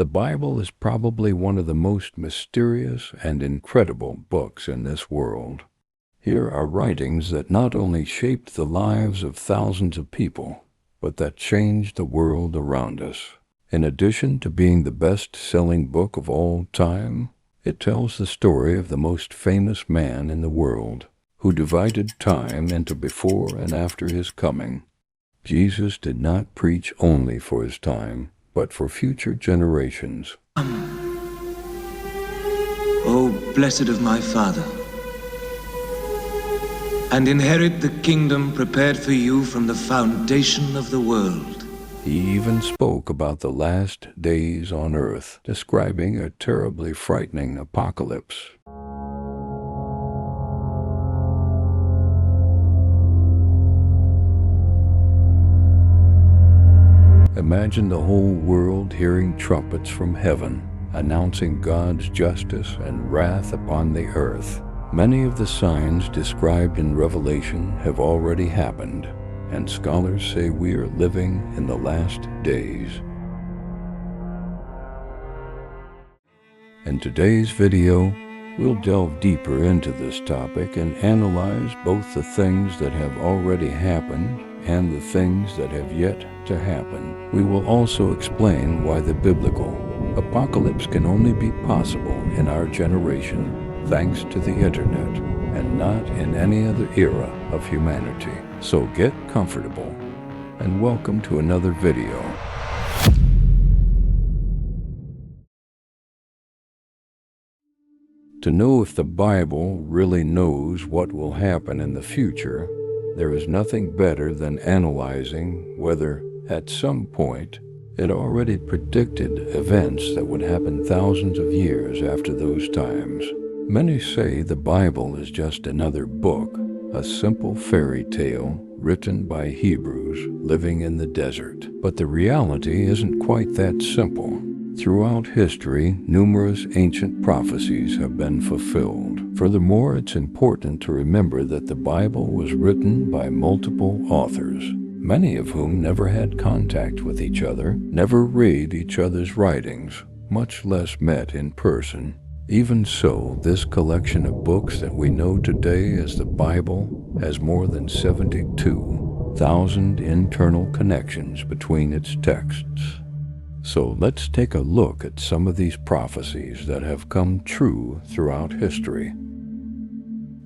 Bible is probably one of the most mysterious and incredible books in this world. Here are writings that not only shaped the lives of thousands of people, but that changed the world around us. In addition to being the best-selling book of all time, it tells the story of the most famous man in the world, who divided time into before and after his coming. Jesus did not preach only for his time, but for future generations. O blessed of my Father, and inherit the kingdom prepared for you from the foundation of the world. He even spoke about the last days on earth, describing a terribly frightening apocalypse. Imagine the whole world hearing trumpets from heaven, announcing God's justice and wrath upon the earth. Many of the signs described in Revelation have already happened, and scholars say we are living in the last days. In today's video, we'll delve deeper into this topic and analyze both the things that have already happened and the things that have yet to happen. We will also explain why the biblical apocalypse can only be possible in our generation thanks to the internet and not in any other era of humanity. So get comfortable and welcome to another video. To know if the Bible really knows what will happen in the future, there is nothing better than analyzing whether, at some point, it already predicted events that would happen thousands of years after those times. Many say the Bible is just another book, a simple fairy tale written by Hebrews living in the desert. But the reality isn't quite that simple. Throughout history, numerous ancient prophecies have been fulfilled. Furthermore, it's important to remember that the Bible was written by multiple authors, many of whom never had contact with each other, never read each other's writings, much less met in person. Even so, this collection of books that we know today as the Bible has more than 72,000 internal connections between its texts. So let's take a look at some of these prophecies that have come true throughout history.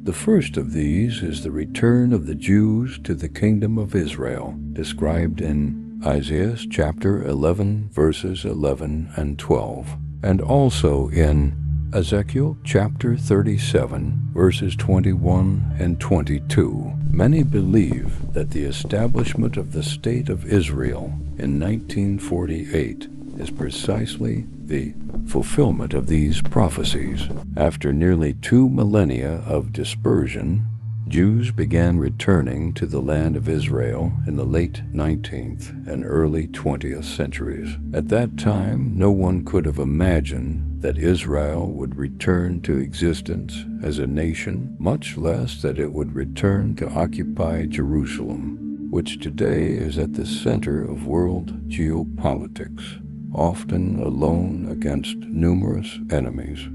The first of these is the return of the Jews to the kingdom of Israel, described in Isaiah chapter 11, verses 11 and 12, and also in Ezekiel chapter 37, verses 21 and 22. Many believe that the establishment of the State of Israel in 1948 is precisely the fulfillment of these prophecies. After nearly 2 millennia of dispersion, Jews began returning to the land of Israel in the late 19th and early 20th centuries. At that time, no one could have imagined that Israel would return to existence as a nation, much less that it would return to occupy Jerusalem, which today is at the center of world geopolitics, often alone against numerous enemies.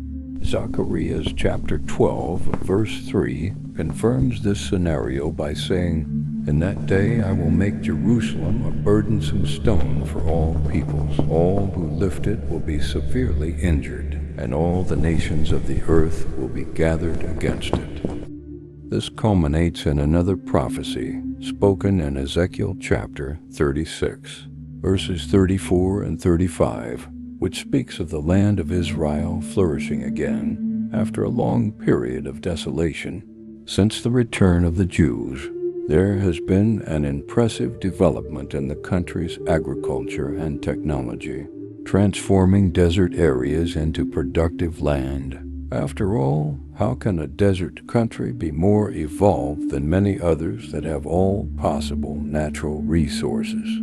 Zechariah chapter 12, verse 3 confirms this scenario by saying, "In that day I will make Jerusalem a burdensome stone for all peoples. All who lift it will be severely injured, and all the nations of the earth will be gathered against it." This culminates in another prophecy spoken in Ezekiel chapter 36, verses 34 and 35, which speaks of the land of Israel flourishing again after a long period of desolation. Since the return of the Jews, there has been an impressive development in the country's agriculture and technology, transforming desert areas into productive land. After all, how can a desert country be more evolved than many others that have all possible natural resources?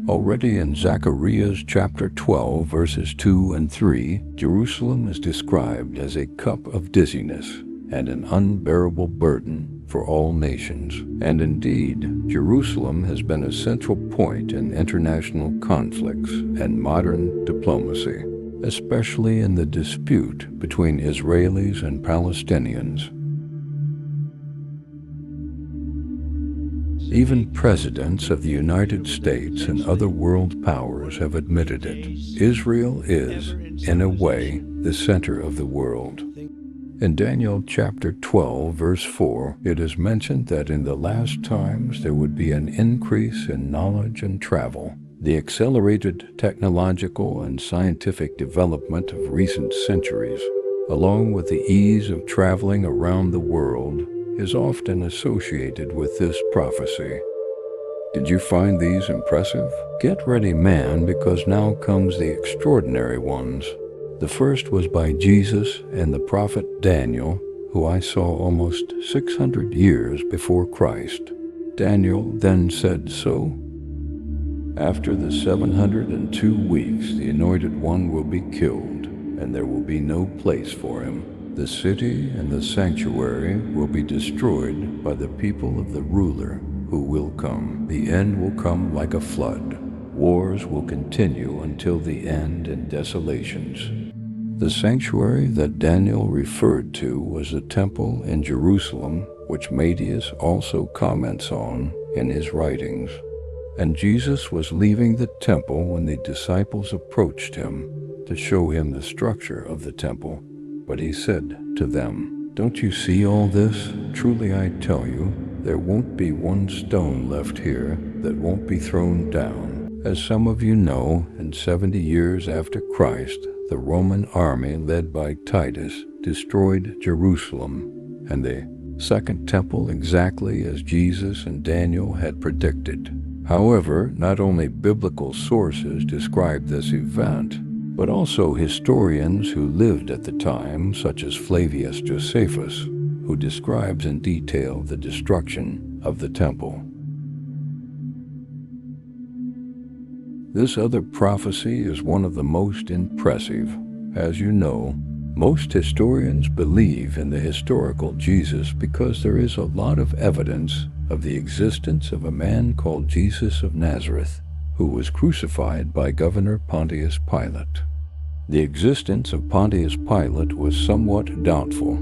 Already in Zechariah chapter 12, verses 2 and 3, Jerusalem is described as a cup of dizziness and an unbearable burden for all nations. And indeed, Jerusalem has been a central point in international conflicts and modern diplomacy. especially in the dispute between Israelis and Palestinians. Even presidents of the United States and other world powers have admitted it. Israel is, in a way, the center of the world. In Daniel chapter 12, verse 4, it is mentioned that in the last times there would be an increase in knowledge and travel. The accelerated technological and scientific development of recent centuries, along with the ease of traveling around the world, is often associated with this prophecy. Did you find these impressive? Get ready, man, because now comes the extraordinary ones. The first was by Jesus and the prophet Daniel, who I saw almost 600 years before Christ. Daniel then said so. After the 702 weeks, the Anointed One will be killed, and there will be no place for him. The city and the sanctuary will be destroyed by the people of the ruler who will come. The end will come like a flood. Wars will continue until the end and desolations. The sanctuary that Daniel referred to was the temple in Jerusalem, which Matius also comments on in his writings. And Jesus was leaving the temple when the disciples approached him to show him the structure of the temple. But he said to them, "Don't you see all this? Truly I tell you, there won't be one stone left here that won't be thrown down." As some of you know, in 70 years after Christ, the Roman army led by Titus destroyed Jerusalem and the Second Temple exactly as Jesus and Daniel had predicted. However, not only biblical sources describe this event, but also historians who lived at the time, such as Flavius Josephus, who describes in detail the destruction of the temple. This other prophecy is one of the most impressive. As you know, most historians believe in the historical Jesus because there is a lot of evidence of the existence of a man called Jesus of Nazareth, who was crucified by Governor Pontius Pilate. The existence of Pontius Pilate was somewhat doubtful.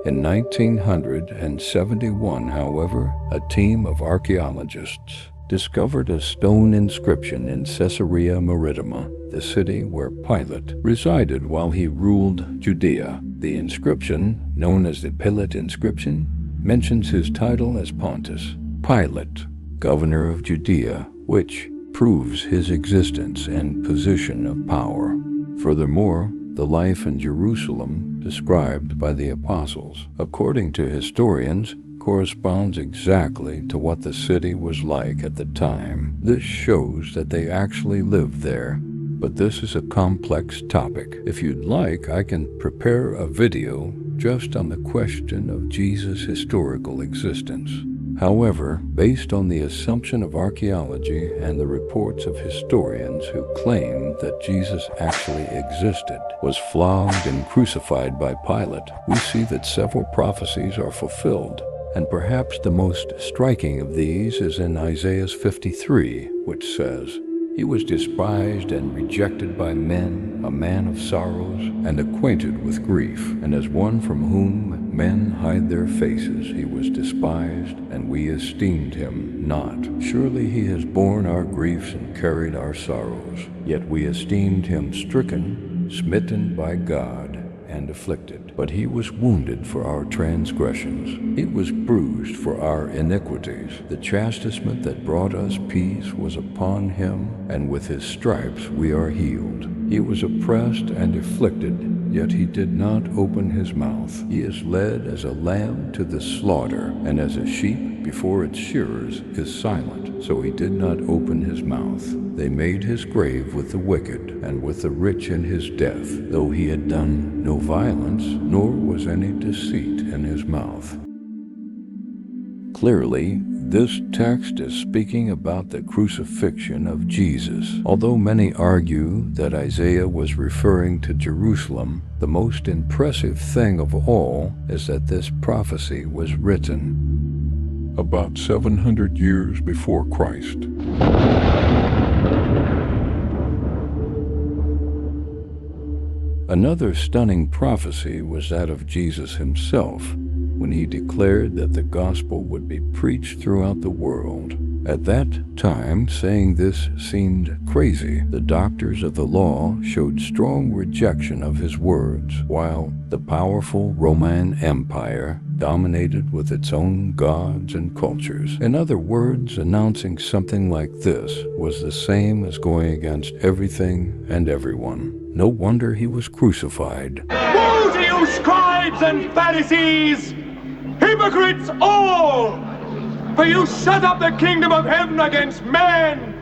In 1971, however, a team of archaeologists discovered a stone inscription in Caesarea Maritima, the city where Pilate resided while he ruled Judea. The inscription, known as the Pilate inscription, mentions his title as Pontius Pilate, governor of Judea, which proves his existence and position of power. Furthermore, the life in Jerusalem described by the apostles, according to historians, corresponds exactly to what the city was like at the time. This shows that they actually lived there. But this is a complex topic. If you'd like, I can prepare a video just on the question of Jesus' historical existence. However, based on the assumption of archaeology and the reports of historians who claim that Jesus actually existed, was flogged and crucified by Pilate, we see that several prophecies are fulfilled. And perhaps the most striking of these is in Isaiah 53, which says, "He was despised and rejected by men, a man of sorrows and acquainted with grief. And as one from whom men hide their faces, he was despised, and we esteemed him not. Surely he has borne our griefs and carried our sorrows. Yet we esteemed him stricken, smitten by God, and afflicted. But he was wounded for our transgressions. He was bruised for our iniquities. The chastisement that brought us peace was upon him, and with his stripes we are healed. He was oppressed and afflicted, yet he did not open his mouth. He is led as a lamb to the slaughter, and as a sheep before its shearers is silent, so he did not open his mouth. They made his grave with the wicked, and with the rich in his death, though he had done no violence, nor was any deceit in his mouth." Clearly, this text is speaking about the crucifixion of Jesus. Although many argue that Isaiah was referring to Jerusalem, the most impressive thing of all is that this prophecy was written about 700 years before Christ. Another stunning prophecy was that of Jesus himself, when he declared that the gospel would be preached throughout the world. At that time, saying this seemed crazy. The doctors of the law showed strong rejection of his words, while the powerful Roman Empire dominated with its own gods and cultures. In other words, announcing something like this was the same as going against everything and everyone. No wonder he was crucified. Woe to you, scribes and Pharisees, hypocrites all! For you shut up the kingdom of heaven against men.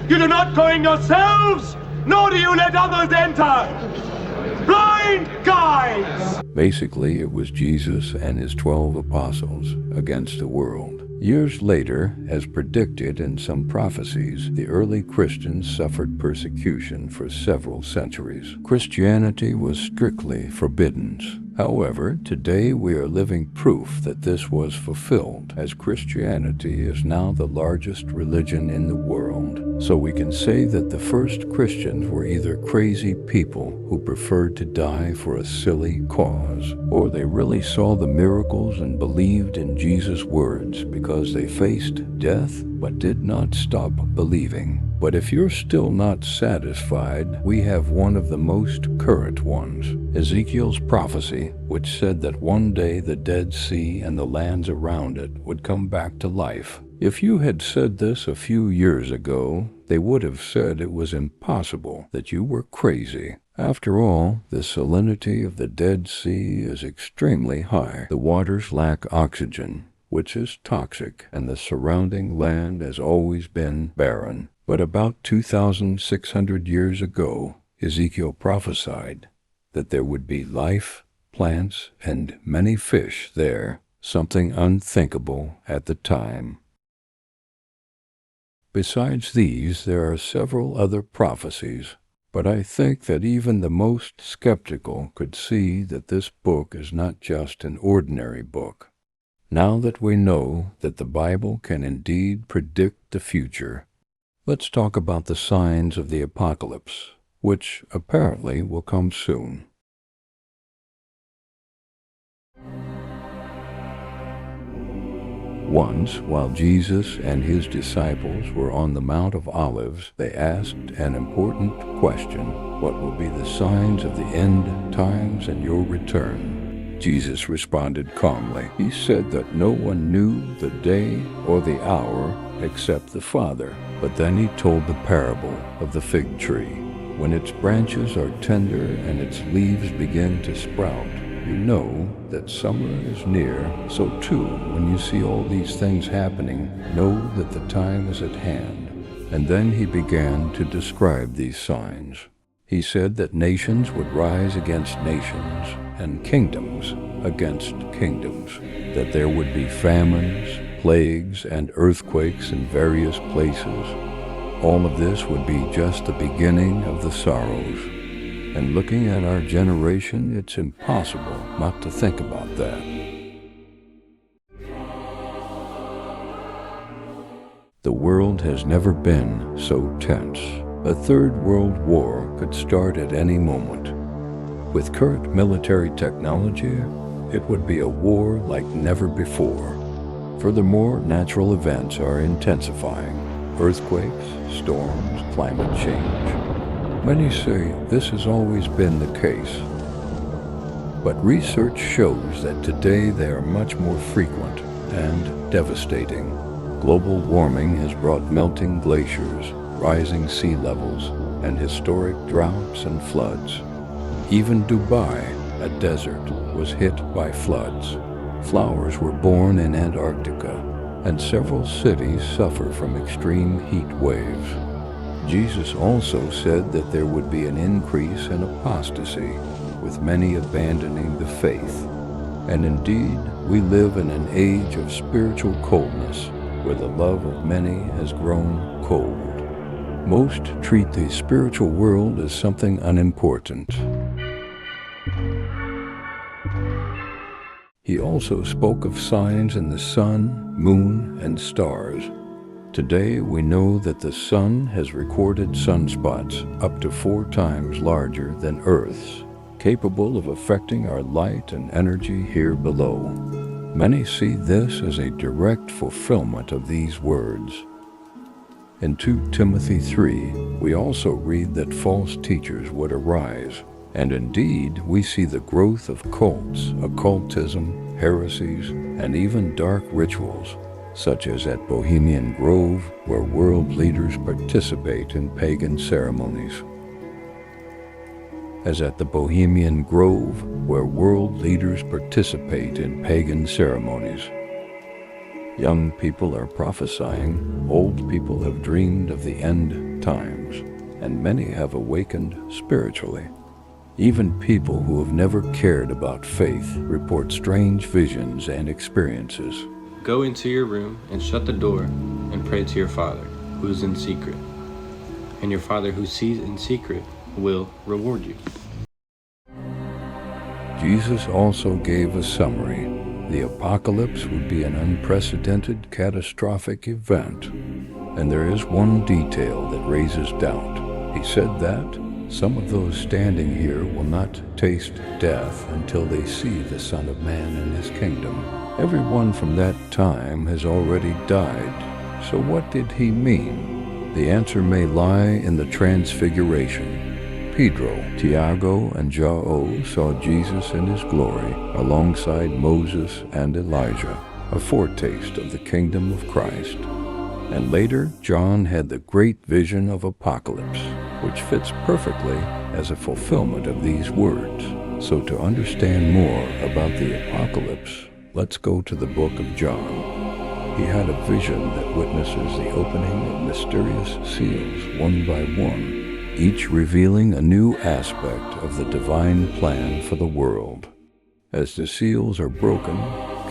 You do not go in yourselves, nor do you let others enter. Blind guides! Basically, it was Jesus and his 12 apostles against the world. Years later, as predicted in some prophecies, the early Christians suffered persecution for several centuries. Christianity was strictly forbidden. However, today we are living proof that this was fulfilled, as Christianity is now the largest religion in the world. So we can say that the first Christians were either crazy people who preferred to die for a silly cause, or they really saw the miracles and believed in Jesus' words because they faced death but did not stop believing. But if you're still not satisfied, we have one of the most current ones, Ezekiel's prophecy, which said that one day the Dead Sea and the lands around it would come back to life. If you had said this a few years ago, they would have said it was impossible, that you were crazy. After all, the salinity of the Dead Sea is extremely high. The waters lack oxygen, which is toxic, and the surrounding land has always been barren. But about 2,600 years ago, Ezekiel prophesied that there would be life, plants, and many fish there, something unthinkable at the time. Besides these, there are several other prophecies, but I think that even the most skeptical could see that this book is not just an ordinary book. Now that we know that the Bible can indeed predict the future, let's talk about the signs of the apocalypse, which apparently will come soon. Once, while Jesus and his disciples were on the Mount of Olives, they asked an important question: what will be the signs of the end times and your return? Jesus responded calmly. He said that no one knew the day or the hour except the Father. But then he told the parable of the fig tree. When its branches are tender and its leaves begin to sprout, you know that summer is near. So too, when you see all these things happening, know that the time is at hand. And then he began to describe these signs. He said that nations would rise against nations and kingdoms against kingdoms, that there would be famines, plagues, and earthquakes in various places. All of this would be just the beginning of the sorrows. And looking at our generation, it's impossible not to think about that. The world has never been so tense. A third world war could start at any moment. With current military technology, it would be a war like never before. Furthermore, natural events are intensifying. Earthquakes, storms, climate change. Many say this has always been the case. But research shows that today they are much more frequent and devastating. Global warming has brought melting glaciers, rising sea levels, and historic droughts and floods. Even Dubai, a desert, was hit by floods. Flowers were born in Antarctica, and several cities suffer from extreme heat waves. Jesus also said that there would be an increase in apostasy, with many abandoning the faith. And indeed, we live in an age of spiritual coldness, where the love of many has grown cold. Most treat the spiritual world as something unimportant. He also spoke of signs in the sun, moon, and stars. Today we know that the sun has recorded sunspots up to 4 times larger than Earth's, capable of affecting our light and energy here below. Many see this as a direct fulfillment of these words. In 2 Timothy 3, we also read that false teachers would arise, and indeed we see the growth of cults, occultism, heresies, and even dark rituals, such as at Bohemian Grove, where world leaders participate in pagan ceremonies. As at the Bohemian Grove, where world leaders participate in pagan ceremonies. Young people are prophesying, old people have dreamed of the end times, and many have awakened spiritually. Even people who have never cared about faith report strange visions and experiences. Go into your room and shut the door and pray to your Father, who is in secret. And your Father who sees in secret will reward you. Jesus also gave a summary. The apocalypse would be an unprecedented, catastrophic event. And there is one detail that raises doubt. He said that some of those standing here will not taste death until they see the Son of Man in his kingdom. Everyone from that time has already died. So what did he mean? The answer may lie in the transfiguration. Pedro, Tiago, and João saw Jesus in his glory alongside Moses and Elijah, a foretaste of the kingdom of Christ. And later, John had the great vision of Apocalypse, which fits perfectly as a fulfillment of these words. So to understand more about the Apocalypse, let's go to the book of John. He had a vision that witnesses the opening of mysterious seals one by one, each revealing a new aspect of the divine plan for the world. As the seals are broken,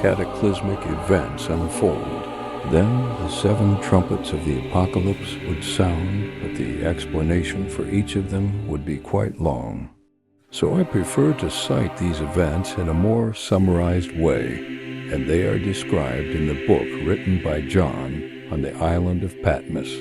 cataclysmic events unfold. Then the 7 trumpets of the apocalypse would sound, but the explanation for each of them would be quite long. So I prefer to cite these events in a more summarized way, and they are described in the book written by John on the island of Patmos.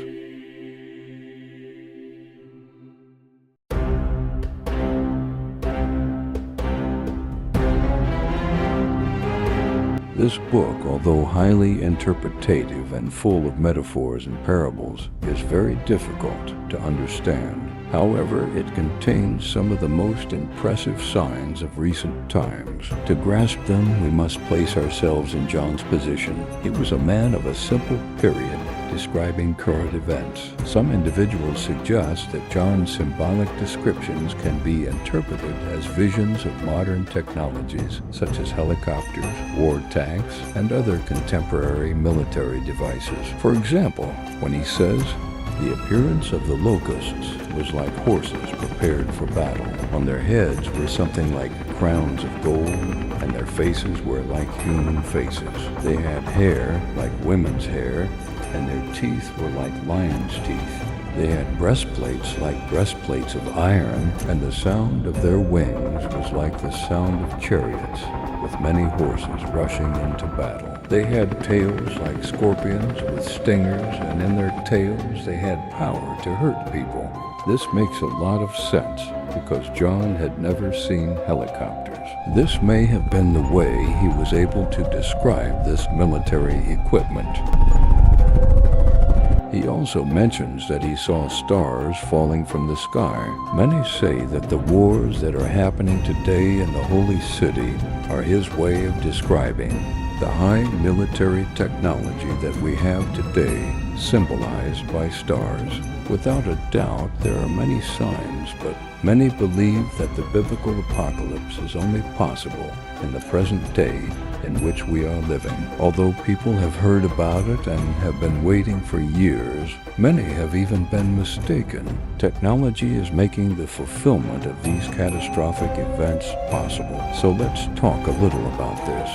This book, although highly interpretative and full of metaphors and parables, is very difficult to understand. However, it contains some of the most impressive signs of recent times. To grasp them, we must place ourselves in John's position. He was a man of a simple period, describing current events. Some individuals suggest that John's symbolic descriptions can be interpreted as visions of modern technologies, such as helicopters, war tanks, and other contemporary military devices. For example, when he says, "The appearance of the locusts was like horses prepared for battle. On their heads were something like crowns of gold, and their faces were like human faces. They had hair like women's hair, and their teeth were like lions' teeth. They had breastplates like breastplates of iron, and the sound of their wings was like the sound of chariots, with many horses rushing into battle. They had tails like scorpions with stingers, and in their tails they had power to hurt people." This makes a lot of sense, because John had never seen helicopters. This may have been the way he was able to describe this military equipment. He also mentions that he saw stars falling from the sky. Many say that the wars that are happening today in the Holy City are his way of describing the high military technology that we have today, symbolized by stars. Without a doubt, there are many signs, but many believe that the biblical apocalypse is only possible in the present day in which we are living. Although people have heard about it and have been waiting for years, many have even been mistaken. Technology is making the fulfillment of these catastrophic events possible. So let's talk a little about this.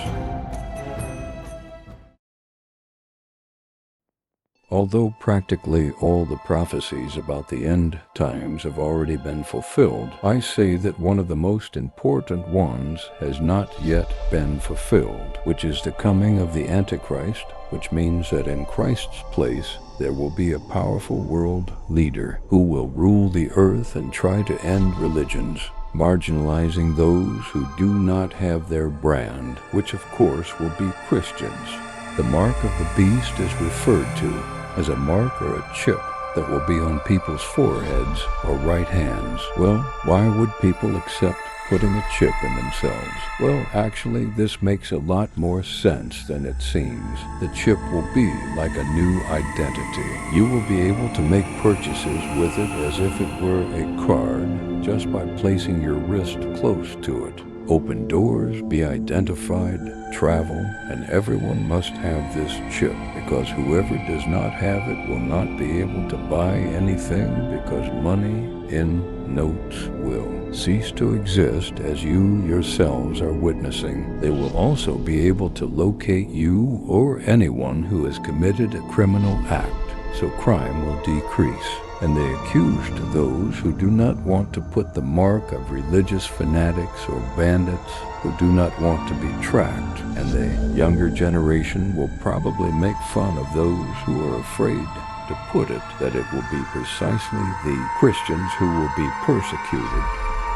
Although practically all the prophecies about the end times have already been fulfilled, I say that one of the most important ones has not yet been fulfilled, which is the coming of the Antichrist, which means that in Christ's place there will be a powerful world leader who will rule the earth and try to end religions, marginalizing those who do not have their brand, which of course will be Christians. The mark of the beast is referred to as a mark or a chip that will be on people's foreheads or right hands. Well, why would people accept putting a chip in themselves? Well, actually, this makes a lot more sense than it seems. The chip will be like a new identity. You will be able to make purchases with it as if it were a card just by placing your wrist close to it. Open doors, be identified, travel, and everyone must have this chip, because whoever does not have it will not be able to buy anything, because money in notes will cease to exist, as you yourselves are witnessing. They will also be able to locate you or anyone who has committed a criminal act, so crime will decrease. And they accused those who do not want to put the mark of religious fanatics or bandits who do not want to be tracked. And the younger generation will probably make fun of those who are afraid to put it, that it will be precisely the Christians who will be persecuted,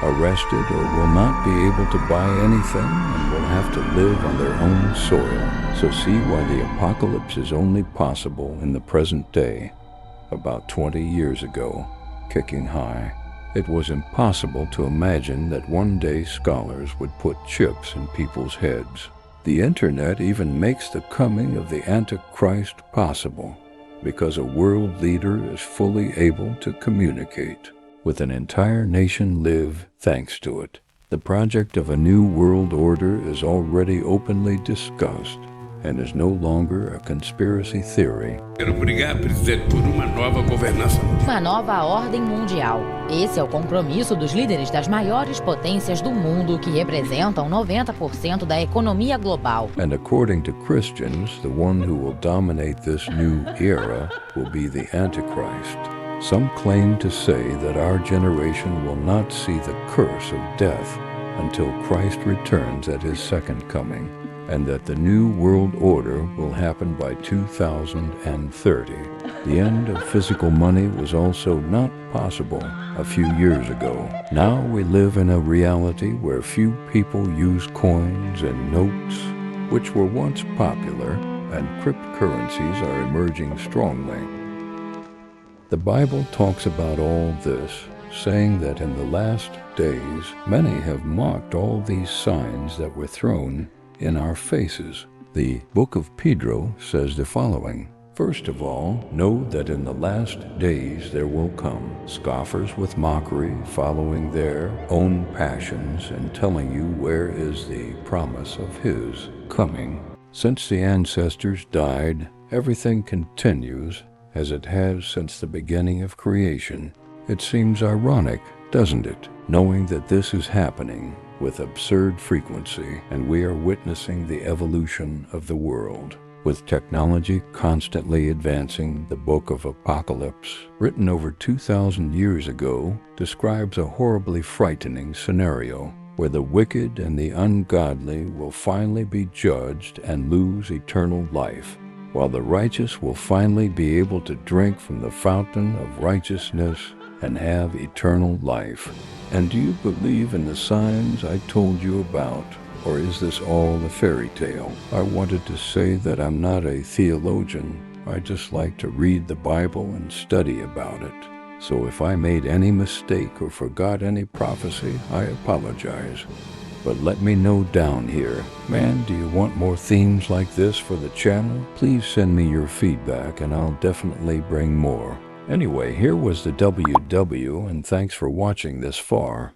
arrested, or will not be able to buy anything and will have to live on their own soil. So see why the apocalypse is only possible in the present day. About 20 years ago, kicking high, it was impossible to imagine that one day scholars would put chips in people's heads. The internet even makes the coming of the Antichrist possible, because a world leader is fully able to communicate with an entire nation live thanks to it. The project of a new world order is already openly discussed and is no longer a conspiracy theory. Quero brigar, presidente, por uma nova governança. Uma nova ordem mundial. Esse é o compromisso dos líderes das maiores potências do mundo, que representam 90% da economia global. And according to Christians, the one who will dominate this new era will be the Antichrist. Some claim to say that our generation will not see the curse of death until Christ returns at his second coming, and that the new world order will happen by 2030. The end of physical money was also not possible a few years ago. Now we live in a reality where few people use coins and notes, which were once popular, and cryptocurrencies are emerging strongly. The Bible talks about all this, saying that in the last days many have mocked all these signs that were thrown in our faces. The book of Pedro says the following: First of all, know that in the last days there will come scoffers with mockery, following their own passions and telling you where is the promise of his coming. Since the ancestors died, everything continues as it has since the beginning of creation. It seems ironic, doesn't it, knowing that this is happening with absurd frequency, and we are witnessing the evolution of the world. With technology constantly advancing, the Book of Apocalypse, written over 2,000 years ago, describes a horribly frightening scenario where the wicked and the ungodly will finally be judged and lose eternal life, while the righteous will finally be able to drink from the fountain of righteousness and have eternal life. And do you believe in the signs I told you about, or is this all a fairy tale? I wanted to say that I'm not a theologian. I just like to read the Bible and study about it. So if I made any mistake or forgot any prophecy, I apologize. But let me know down here. Man, do you want more themes like this for the channel? Please send me your feedback and I'll definitely bring more. Anyway, here was the WW, and thanks for watching this far.